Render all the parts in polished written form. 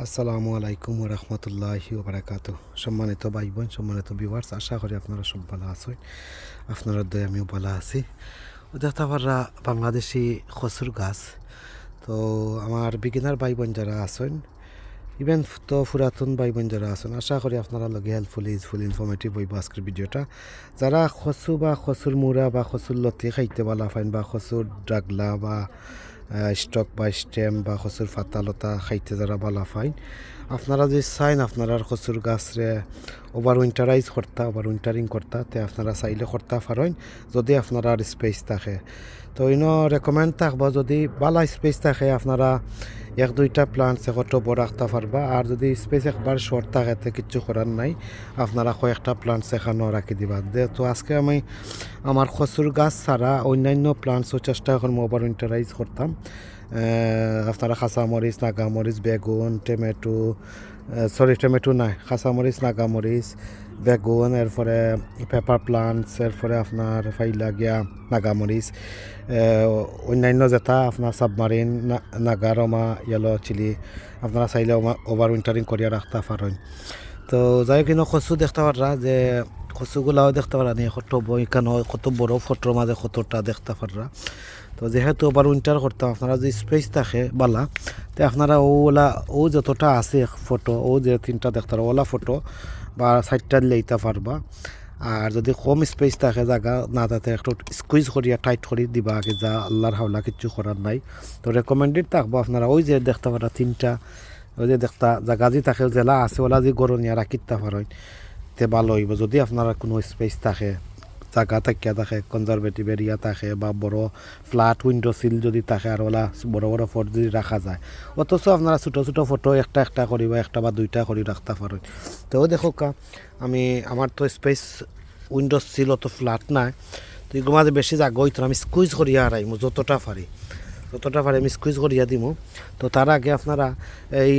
আসসালামু আলাইকুম ওয়া রাহমাতুল্লাহি ওয়া বারাকাতুহু। সম্মানিত ভাই বোন, সম্মানিত ভিউয়ার্স, আশা করি আপনারা সব ভালো আছেন। আপনারা দয়া আমিও ভালো আছি। দেখতে পারা বাংলাদেশি খসুর গাছ। তো আমার বিগিনার ভাই বোন যারা আছেন, ইভেন তো পুরাতন ভাই বোন যারা আছেন, আশা করি আপনারা লগে হেল্পফুল ইউজফুল ইনফরমেটিভ হইব আজকের ভিডিওটা। যারা খসু বা খসুর মুড়া বা খসুর লতি খাইতে ভালো পাইন বা খসুর ডাগলা বা স্টক বা স্টেম বা খসুর ফাতালতা খাইতে যারা ভালো পাইন, আপনারা যে চাইন আপনারা খসুর গাছরে ওভার উইন্টারিং করতা তে আপনারা চাইলে করতে পারেন যদি আপনারা স্পেস থাকে। তো ইনো রেকমেন্ড থাকবো যদি ভালো স্পেস থাকে আপনারা এক দুইটা প্লান্টস একত্র বড় রাখতে পারবা। আর যদি স্পেস একবার শর্ট থাকে তো কিচ্ছু করার নাই, আপনারা কয়েকটা প্লান্টস এখানেও রাখি দিবা। তো আজকে আমি আমার খসুর গাছ ছাড়া অন্যান্য প্লান্টসও চেষ্টা এখন ওভার উইন্টারাইজ করতাম। আপনারা কাঁচামরিচ, নাগামরিচ, বেগুন, টমেটো নাই, কাঁচামরিচ, নাগামরিচ, বেগুন, এরপরে পেপার প্লান্টস, এরপরে আপনার ফাইলা গিয়া নাগামরিচ, অন্যান্য যেটা আপনার সাবমারিন, নাগারমা, ইয়েলো চিলি আপনারা চাইলে ওভার উইন্টারিং করিয়া রাখতে পারেন। তো যাই কিনা কচু দেখতে পারা যে কচুগুলাও দেখতে পারা নি কত বইখানো কত বড় ফটোর মাঝে কতটা দেখতে পারা। তো যেহেতু ওভার উইন্টার করতাম আপনারা যদি স্পেস থাকে বালা, তো আপনারা ও যতটা আছে ফটো ও যে তিনটা দেখতে পারো ওলা ফটো বা সাইডটা লইতে পারবা। আর যদি কম স্পেস থাকে জায়গা না তাতে একটু স্কুইজ করিয়া টাইট করি দিবা আগে, যা আল্লাহর হাওলা কিচ্ছু করার নাই। তো রেকমেন্ডেড থাকবো আপনারা ওই যে দেখতে পারা তিনটা ওই যে দেখতা জায়গা যে থাকে জেলা আছে ওলা যে গরনিয়া রাখিতে পারেন তে ভালো হইব। যদি আপনারা কোনো স্পেস থাকে, জায়গা থাকিয়া থাকে, কনজারভেটিভ এরিয়া থাকে বা বড় ফ্ল্যাট উইন্ডো সিল যদি থাকে আর ওলা বড় বড় ফটো যদি রাখা যায়, অথচ আপনারা ছোটো ছোটো ফটো একটা করি বা একটা বা দুইটা করে রাখতে পারেন। তো দেখো আমি আমার তো স্পেস উইন্ডো সিল অত ফ্ল্যাট নাই, তো এগুলো মাঝে বেশি জায়গা হইতো আমি স্কুইজ করিয়া হারাইমু যতটা পারি আমি স্কুইজ করিয়া দিব। তো তার আগে আপনারা এই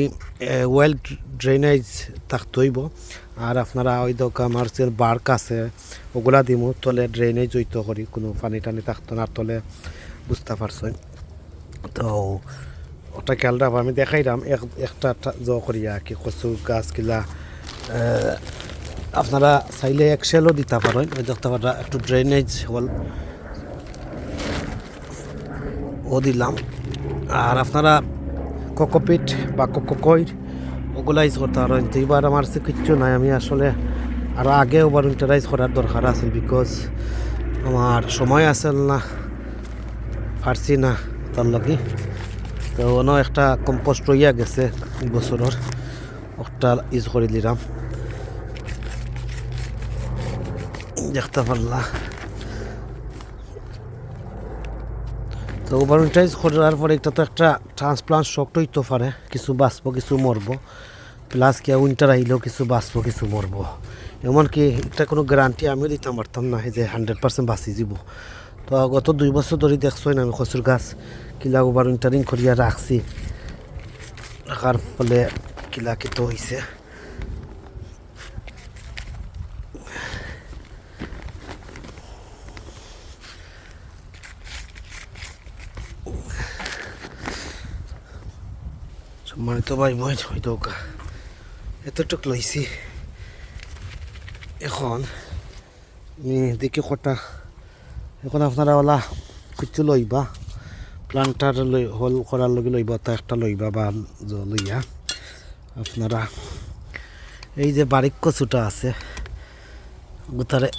ওয়েল ড্রেনেজ থাকতে হইব। আর আপনারা ওই কমার্শিয়াল বার্ক আছে ওগুলা দিব তলে ড্রেনেজ হইতো করি, কোনো পানি টানি থাকতো না তলে, বুঝতে পারছেন। তো ওটা খেয়াল রাখবো, আমি দেখাইলাম একটা করিয়া কি কচু গাছগুলা আপনারা চাইলে এক্সেলও দিতে পারেন। ওই দেখতে পারা একটু ড্রেনেজ হল ও দিলাম। আর আপনারা কোকোপিট বা কোকোকইর ওগুলা ইউজ করতে পারেন। তো এবার আমার সে কিচ্ছু নাই, আমি আসলে আরও আগে ওভার উইন্টারাইজ করার দরকার আছে বিকজ আমার সময় আসল না, পারছি না তার লগে। তো অন্য একটা কম্পোস্ট রইয়া গেছে বছরের ওটা ইউজ করে দিলাম, দেখতে পারলা। তো ওভার উইন্টারাইজ করার পরে এটা তো একটা ট্রান্সপ্লান্ট শক হইতে পারে, কিছু বাঁচবো কিছু মরবো, প্লাস কি উইন্টার আইলেও কিছু বাঁচবো কিছু মরবো। এমনকি এটা কোনো গ্যারান্টি আমিও দিতে পারতাম না যে 100% বাঁচি যাব। তো গত 2 বছর ধরে দেখছোই না আমি কচুর গাছ কিলা ওভার উইন্টারিং করিয়া রাখছি, রাখার ফলে কিলা কিত হয়েছে। সম্মানিত ভাই বোন, হয়তো এতটুক লইছি। এখন দেখি কটা এখন আপনারা ওলা কিছু লইবা প্লান্টার হল করার লগে লইবা, তা একটা লইবা বা লইয়া আপনারা এই যে বারিক কচুটা আছে গোতারে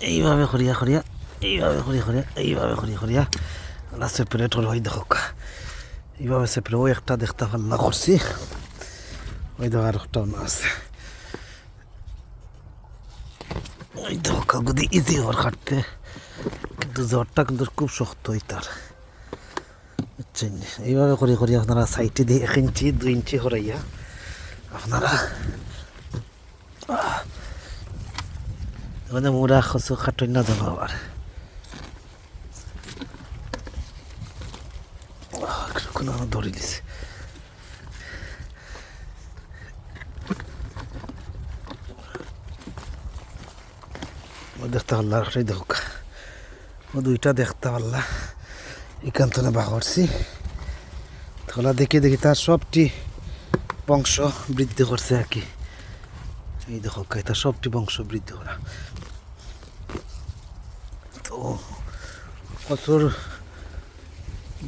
এইভাবে করিয়া সেপারেট হই দেখো, এইভাবে সেপারেট ওই একটা দেখতে পাল্লা করছি, ওই দেখো আর একটা আছে ওই দেখো যদি ইজি হওয়ার কাটতে, কিন্তু জ্বরটা কিন্তু খুব শক্ত হইতার, বুঝছেন। এইভাবে করি আপনারা সাইডে দিয়ে 1 ইঞ্চি 2 ইঞ্চি হরাইয়া আপনারা মানে মোরা খসু খাটই না যাবো আবার। কোনো ধরে দিছে দেখতে পারলা, একটাই দেখো ও দুইটা দেখতে পারলা এখান থেকে বাহরছি। তাহলে দেখি তার সবটি বংশ বৃদ্ধি করছে আর কি। এই দেখো এটা সবটি বংশ বৃদ্ধি করা। তো প্রচুর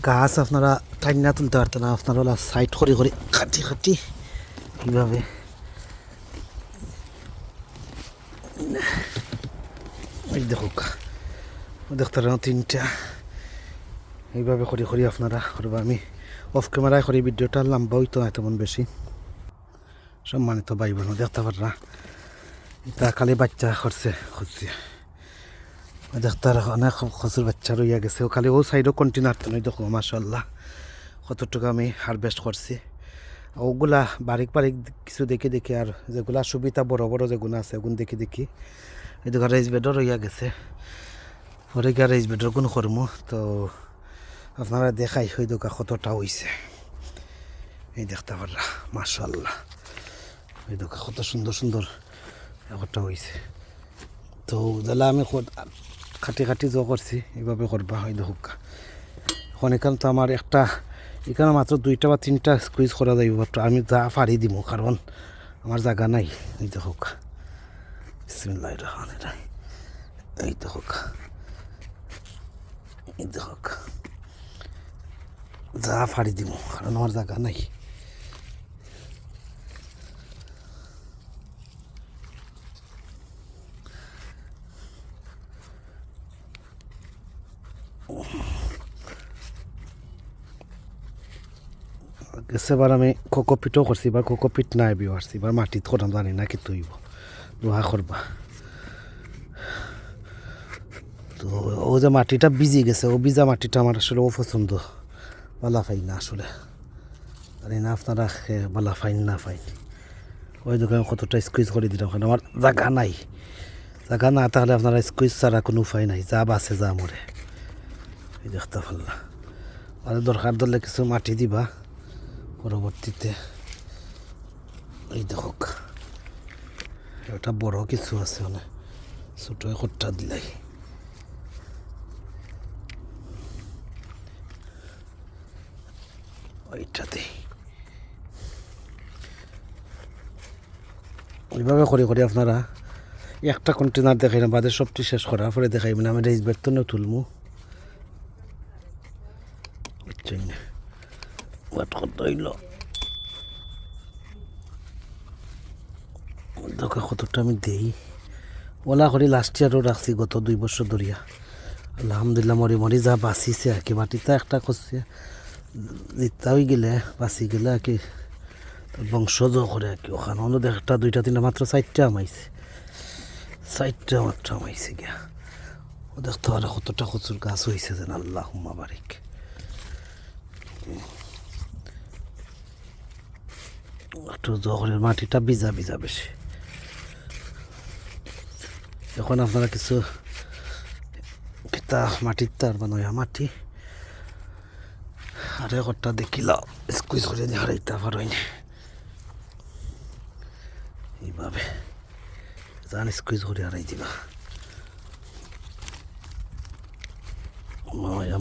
গাছ আপনারা টাইনা তুলতে পারতেন না, আপনারা ওলা সাইড করে করে খাটি খাটি কীভাবে এই দেখো দেখতে পারেন তিনটা এইভাবে করি করি আপনারা করবা। আমি অফ ক্যামেরায় করি ভিডিওটা লম্বা হইতো না তেমন বেশি। সম্মানিত ভাই বোন দেখতে পাররা এটা খালি বাচ্চা করছে খুঁজছে দেখতে অনেক খসুর বাচ্চা রইয়া গেছে। ও খালি ও সাইডও কন্টিনিউর তো নয় দেখো মাশাআল্লাহ কতটুকু আমি হারভেস্ট করছি। ওগুলা বারিক বারিক কিছু দেখে দেখি আর যেগুলা সুবিধা বড় বড় যেগুলো আছে ওগুলো দেখি দেখি এই দেখো রাইস বেডও রইয়া গেছে। পরে গিয়ে রাইস বেডের গুণ করবো। তো আপনারা দেখাই ওই দোকা কতটা হইছে এই দেখতে পাররা মাশাআল্লাহ ওই দোকা কত সুন্দর সুন্দর একটা হয়েছে। তো দাদা আমি খাটি খাটি জো করছি এইভাবে করবা হয় দেখুক। এখন এখানে তো আমার একটা এখানে মাত্র 2টা বা 3টা স্কুইজ করা যাইব, আমি যা পারি দিব কারণ আমার জায়গা নাই। এই দেখুক বিসমিল্লাহির রহমানির রহিম এই দেখুক এই দেখুক যা পারি দিব কারণ আমার জায়গা নাই। এবার আমি কোকোপিটও করছি, এবার কোকোপিট নাই বিওয়ার্স, এবার মাটিত করাম জানি না কি তৈব দোয়া করবা। তো ও যে মাটিটা ভিজে গেছে ও ভিজা মাটিটা আমার আসলে অপছন্দ, বালা ফাইন না আসলে জানি না আপনারা বালা ফাইন না ফাইন। ওই দোকানে কতটা স্কুইজ করে দিলাম কারণ আমার জায়গা নাই, জায়গা না তাহলে আপনারা স্কুইজ ছাড়া কোনো উপায় নাই, যা বাসে যা মরে এই দেখতে পারলাম। আর দরকার ধরলে কিছু মাটি দিবা পরবর্তীতে। এই দেখুক এটা বড় কিছু আছে অনেক ছোট খট্টা দিলাই ওইটাতে এইভাবে করে করে আপনারা একটা কন্টেনার দেখাইলাম বাদে সবটি শেষ করার পরে দেখাইবেন আমি রেস বেড তো তুলমু হইল দোকা কতটা আমি দেই ওলা করে লাস্ট ইয়ারও রাখছি গত 2 বছর ধরিয়া আলহামদুলিল্লাহ মরি মরি যা বাঁচিছে আর কি। মাটিতে একটা করছে জিতা হয়ে গেলে বাঁচি গেলে আর কি বংশজ করে আর কি। ওখানে হলো একটা 2টা 3টা মাত্র 4টা আমাইছে, 4টা মাত্র আমাইছে গিয়া। ও দেখতে পারে কতটা কচুর গাছ হয়েছে যেন আল্লাহ বারিক। একটু জহরের মাটিটা ভিজা ভিজা বেশি। এখন আপনারা কিছু মাটির তার বানয়া মাটি আর একটা দেখিল স্কুইজ করে হারাইতে পারোনি এইভাবে জান স্কুইজ করে হারাই দিবা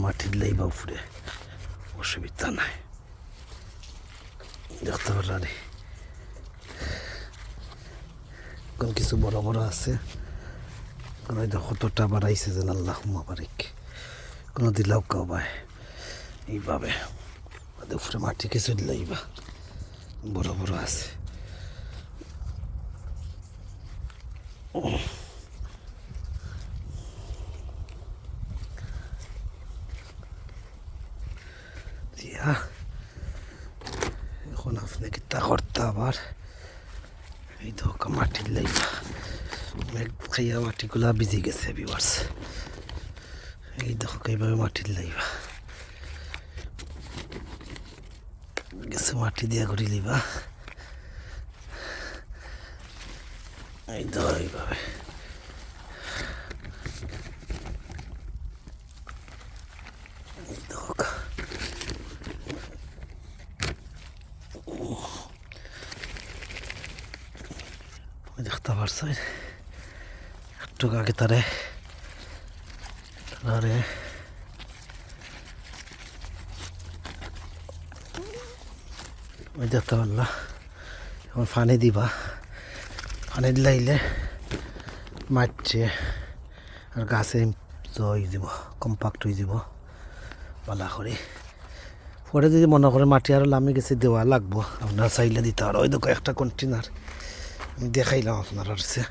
মাটির লেইবা উপরে অসুবিধা নাই দেখতে পারি। কোন কিছু বড় বড় আছে কতটা বাড়াইছে যেন আল্লাহ বারিক। কোনো দিলাও কাবায় এইভাবে উপরে মাটি কিছু দিলাইবা বড় বড় আছে। এখন আপনি কিতা করতে আবার এই তো মাটির লাইবা মেঘ খাইয়া মাটিগুলা ভিজে গেছে ভিউয়ার্স। এই দেখো এইভাবে মাটির লাইবা গেছে মাটি দিয়া করে লিবা এই দেখো এইভাবে দেখতে পারছেন একটু আগে তারে ওই দেখতে পারলা আমার পানি দিবা, পানি দিলাইলে মারছে আর গাছে হয়ে যাব, কম্পাক্ট হয়ে যাব পালা করে। পরে যদি মনে করে মাটি আরও লামি গেছে দেওয়া লাগবো, আপনার চাইলে দিতে আর ওই দেখো একটা কন্টেনার দেখাইলাম আপনার হচ্ছে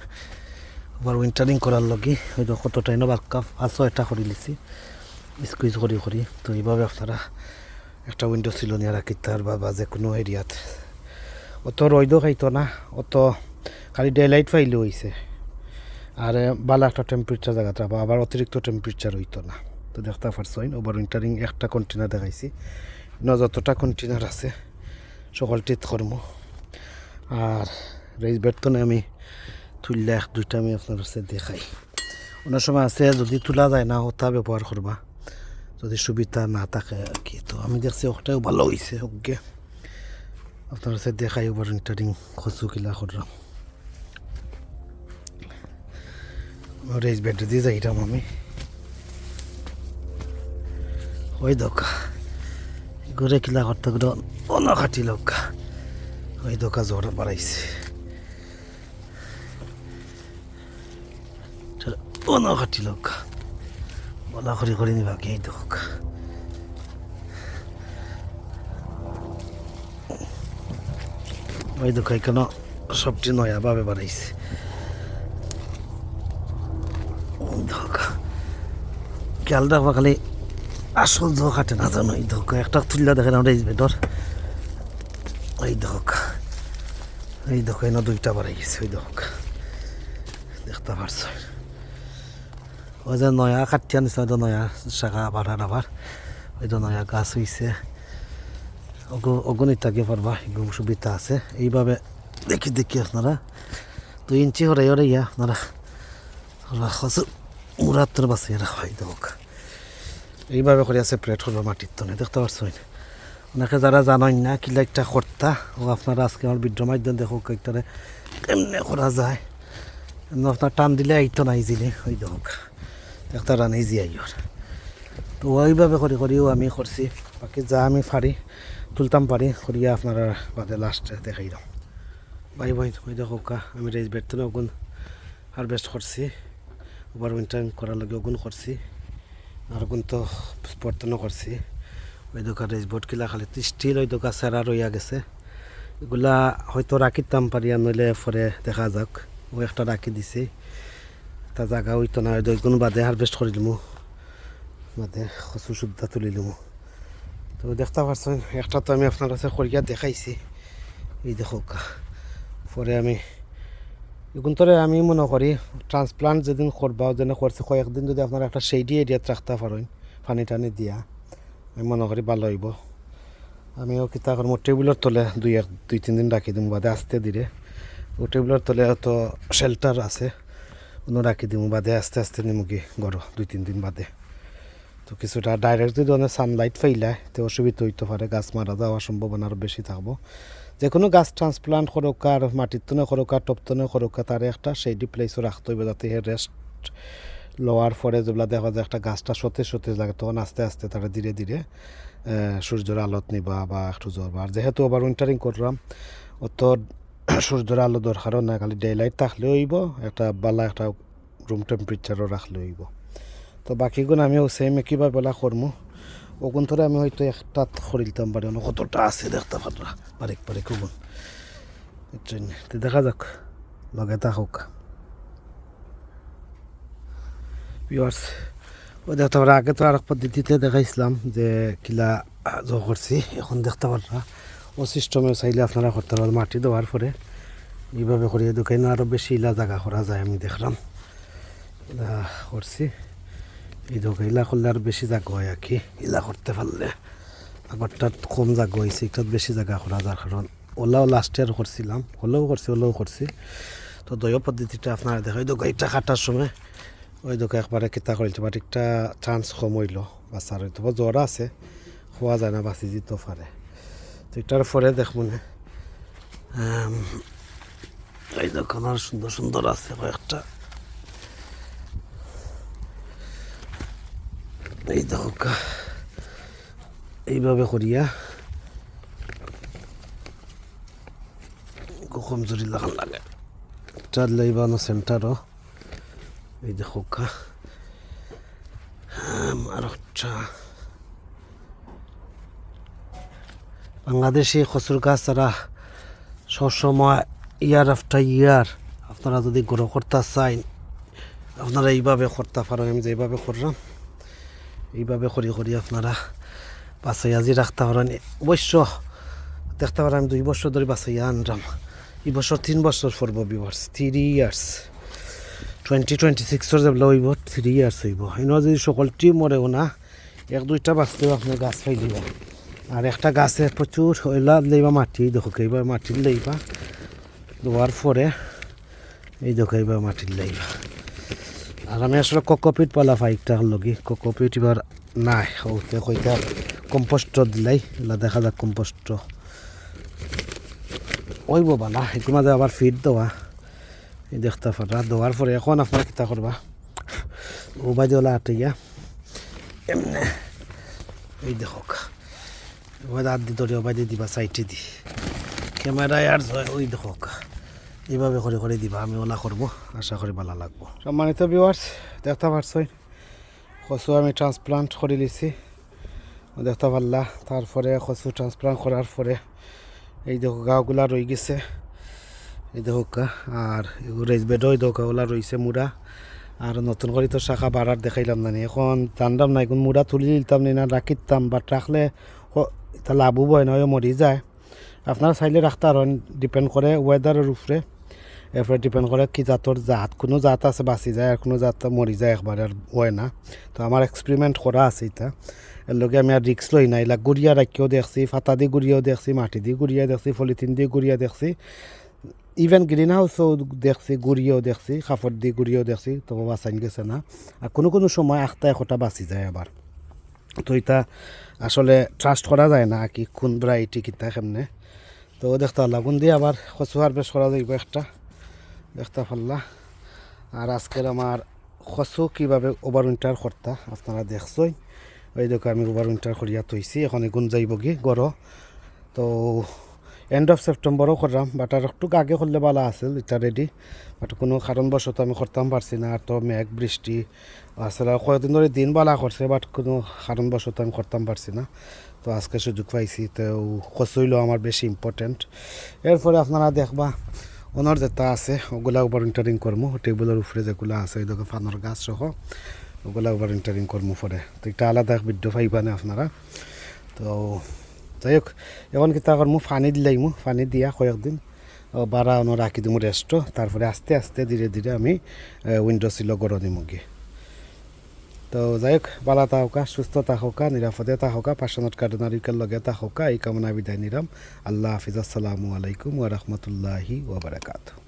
আবার উইন্টারিং করার লগে ওই তো কত টাইম বাক্কা 5-6টা করে লিছি স্কুইজ করি করি। তো এইভাবে আপনারা একটা উইন্ডো ছিল নিয়ে রাখিতে আর বা যে কোনো এরিয়াত অত রইদও খাইতো না, অত খালি ডে লাইট পাইলেও হয়েছে আর ভালো একটা টেম্পারেচার জায়গাটা আবার অতিরিক্ত টেম্পারেচার হইতো না। তো দেখতে পারছেন ওভার উইন্টারিং একটা কন্টেনার দেখাইছি, যতটা কন্টেনার আছে সকলটিত কর্ম। আর রাইস বেডতনে আমি তুললে 1-2টা আমি আপনার কাছে দেখাই। অনেক সময় আছে যদি তোলা যায় না ওটা ব্যবহার করবা যদি সুবিধা না থাকে আর কি। তো আমি দেখছি ওটাও ভালো হয়েছে, ওকে আপনার কাছে দেখাই ওভার উইন্টারিং কচু কিলা করলাম। রাইস বেড দিয়ে যাইতাম আমি ওই দোকা ঘুরে কিলা করতে ঘুরে অন্য খাটি লোক ওই দোকা জোর বাড়াইছে অন্য খাটি লোক বলা করে নিবা কি এই দোক ওই দোকায় কেন সবটি নয়াভাবে বাড়াইছে খেয়াল রাখবা খালি আসল জো কাটে না জানো। এই ধোকা একটা তুললা দেখেন আমরা এই বেডর এই ধোকা এই ধোকা এনে 2টা বাড়াই গেছে ওই ধোকা দেখতে পারছ। ওই যে নয়া কাটিয়া নিছে ওই নয়া শাখা বাড়ার আবার ওই তো নয়া গাছ হইছে অগণিত থাকে পারবা এগুলো সুবিধা আছে। এইভাবে দেখি দেখি আপনারা 2 ইঞ্চি হরাই হরাইয়া আপনারা মুরাত্তর বাঁচিয়ে রাখা এই ধোকা এইভাবে করে সেপারেট করবো মাটির তনে দেখতে পারছেন। অনেকে যারা জানেন না কিলা একটা কর্তা ও আপনারা আজকে আমার ভিডিওর মাধ্যমে দেখো কয়েকটারে কেমনে করা যায়। আপনার টান দিলে আইতো না ইজিলি ওই হোক একটা রান ইজি আইর। তো ওইভাবে করে করিও আমি করছি, বাকি যা আমি পারি তুলতাম পারি করিয়া আপনারা বাদে লাস্টে দেখাই দাও ভাই ভাই ওই দেখো আমি রাইস বেড তো ওগুন হারভেস্ট করছি, ওভার উইন্টারিং করার লগে ওগুন করছি আর ওগুন তো স্পর্তনও করছি। ওই দোকান রাইস বোর্ড কিলা খালি স্টিল ওই দোকান সেরা রইয়া গেছে, এগুলা হয়তো রাখিতাম পারি আর নইলে পরে দেখা যাক। ও একটা রাখি দিছি তা জায়গা হইতো না ওইগুলো বাদে হারভেস্ট করিলিমু বাদে কচু সুদ্ধা তুলিলিমু। তো দেখতে পারছেন একটা তো আমি আপনার কাছে করিয়া দেখাইছি এই দেখো পরে আমি এগুলো আমি মনে করি ট্রান্সপ্লান্ট যেদিন করবা যেন করছে কয়েকদিন যদি আপনারা একটা সেইডি এরিয়াত রাখতে পারেন পানি টানি দিয়া আমি মনে করি ভালো হইব। আমিও কিতা করবো টেবিলের তলে 2-3 দিন রাখি দিম বাদে আস্তে ধীরে ও টেবিলের তলে তো শেল্টার আছে অন্য রাখি দিম বাদে আস্তে আস্তে নিমুগি গড় 2-3 দিন বাদে। তো কিছুটা ডাইরেক্ট যদি অনেক সানলাইট ফাইলায় তো অসুবিধা হইতে পারে, গাছ মারা যাওয়ার সম্ভাবনা আরও বেশি থাকবো। যে কোনো গাছ ট্রান্সপ্লান্ট করুক আর মাটির তনে করুক আর টপ তনে করুক তার একটা সেইডি প্লেসও রাখতে হইবে যাতে রেস্ট লওয়ার পরে যেগুলো দেখা যায় একটা গাছটা সতেজ সতেজ লাগে তখন আস্তে আস্তে তারা ধীরে ধীরে সূর্যের আলোত নিবা বা একটু জ্বরবা। আর যেহেতু ওভার উইন্টারিং করলাম অত সূর্যের আলো দরকারও না, খালি ডে লাইট থাকলে হইব, একটা বালা একটা রুম টেম্পারেচারও রাখলে হইব। তো বাকিগুলো আমিও সেম একইভাবে বলা করবো ওগুন ধরে আমি হয়তো একটা করিলতাম পারি অন্য কতটা আছে দেখতে পাররা বারিক বারিক ওগুন দেখা যাক লগে থাকুক ভিউয়ার্স। ওই দেখতে পারা আগে তো আর এক পদ্ধতিতে দেখাইছিলাম যে কিলা করছি, এখন দেখতে পাররা ও সিস্টেমে চাইলে আপনারা করতে পারেন মাটি দেওয়ার পরে এইভাবে করিয়ে দোকানে আরও বেশি ইলা জায়গা করা যায়। আমি দেখলাম করছি এই দোকান ইলা করলে আর বেশি জায়গা হয় আর কি, ইলা করতে পারলে আগরটা কম জায়গা হয়েছে একটু বেশি জায়গা করা যার কারণ ওলাও লাস্ট ইয়ার করছিলাম ওলাও করছি। তো দয় পদ্ধতিটা আপনারা দেখা ওই দোকান এটা কাটার সময় ওই দোকান একবারে কিতা করিতে পারে একটা চান্স কম হইল বাচ্চার হইতো বা জ্বর আছে খোয়া যায় না বাঁচি যেতে পারে। তো এটার পরে দেখব না এই দোকান আর সুন্দর সুন্দর আছে কয়েকটা এই দেখো এইভাবে করিয়া কমজোরি লাগান লাগে চার লাইবানো সেন্টারও এই দেখো কা আর একটা বাংলাদেশি কচুর গাছ তারা সবসময় ইয়ার আফটার ইয়ার আপনারা যদি গ্রো করতে চান আপনারা এইভাবে করতে পারেন আমি যেভাবে করলাম এইভাবে করি করি আপনারা বাসাই আজি রাখতে পারেন অবশ্য দেখতে পারেন আমি 2 বছর ধরে বাসাই আনলাম এই বছর 3 বছর পড়ব ভিউয়ার্স 3 ইয়ার্স 2026 যে হইব 3 ইয়ার্স হইব এনে যদি সকলটি মরেও না 1-2টা বাঁচতেও আপনার গাছ পাই দিবা আর একটা গাছে প্রচুর হইলা লইবা মাটি দেখো এইবার মাটির লইবা দেওয়ার পরে এই দেখো এইবার মাটির লইবা আর আমি আসলে কোকোপিট পালা ফাইকটা লগে কোকোপিট এবার নাই ওতে কইটা কম্পোস্ট দিলাই এলা দেখা যাক কম্পোস্ট ওইব বালা এর মাঝে আবার ফিড দেওয়া এই দেখতে পারা দেওয়ার পরে এখন আপনারা কিতা করবা ও বাজে ওলা আটাইয়া এমনি এই দেখো ওই হাত দি ধরে ওবাই দিবা সাইডে দি ক্যামেরায় আর ওই দেখো এইভাবে করে করে দিবা আমি ওলা করবো আশা করি ভালো লাগবো সম্মানিত ভিউয়ার্স দেখতে পারছই কচু আমি ট্রান্সপ্লান্ট করে লিছি দেখতে পারলা তারপরে কচু ট্রান্সপ্লান্ট করার পরে এই দেখো গাঁগুলা রয়ে গেছে এই দেখো আর রেস বেডও এই দেখো ওলা রয়েছে মুড়া আর নতুন করে তো শাখা বাড়ার দেখাইলাম না এখন জানলাম না এখন মুড়া তুলি দিতাম না রাখিতাম বাট রাখলে এটা লাভও হয় নয় মরি যায় আপনারা চাইলে রাখতে আর ডিপেন্ড করে ওয়েদারের উপরে এরপরে ডিপেন্ড করে কি জাতর জাত কোনো জাত আছে বাঁচি যায় আর কোনো জাত মরি যায় একবারে আর হয় না তো আমার এক্সপেরিমেন্ট করা আছে এটা এর লগে আমি আর রিক্স লই না এলা গুড়িয়া রাখিও দেখছি ফাতা দিয়ে গুড়িয়াও দেখছি মাটি দিয়ে গুড়িয়া দেখছি পলিথিন দিয়ে গুড়িয়া দেখছি ইভেন গ্রিন হাউসও দেখছি গুড়িয়াও দেখছি কাপড় দিয়ে গুড়িয়াও দেখছি তবু বাঁচাইন গেছে না আর কোনো কোনো সময় আখটা একটা বাঁচি যায় আবার তো এটা আসলে ট্রাস্ট করা যায় না কি কোন ভ্যারাইটি কিতা কেমনে তো দেখতে পারলাম কোন দিয়ে আবার কচু হারভেস্ট করা যাইব একটা দেখতে পারলা আর আজকের আমার কচু কীভাবে ওভারউইন্টার করতা আপনারা দেখছই ওই দেখো আমি ওভারউইন্টার করিয়া থইছি এখন গুণ যাইব কি গড় তো এন্ড অফ সেপ্টেম্বরও করলাম বাট আর একটু আগে করলে ভালো আছিল এটা রেডি বাট কোনো কারণবশত আমি করতাম পারছি না আর তো মেঘ বৃষ্টি আসলে কয়েকদিন ধরে দিন বালা করছে বাট কোনো কারণবশত আমি করতাম পারছি না তো আজকে সুযোগ পাইছি তো কচুইল আমার বেশি ইম্পর্টেন্ট এরপরে আপনারা দেখবা ওনার যেটা আছে ওগুলা ওভারউইন্টারিং করবো টেবিলের উপরে যেগুলো আছে ওই দেখো ফানোর গাছ সহ ওগুলা ওভারউইন্টারিং করবো পরে তো এটা আলাদা ভিডিও পাইবা না আপনারা তো যাই হোক এখন কি তা করবো পানি দিলাইমু পানি দিয়া কয়েকদিন বাড়া অন্য রাখি দিমু রেস্ট তারপরে আস্তে আস্তে ধীরে ধীরে আমি উইন্ডো সিল গড় দিমু গিয়ে তো যাই হোক ভালো থাকা সুস্থ থাকা নিরাপদে থাকা পাশানত কার্ডনারিকার লগে থাকা এই কামনা বিদায় নিলাম আল্লাহ হাফিজ আসসালামু আলাইকুম ওয়া রাহমাতুল্লাহি ওয়া বারাকাতুহু।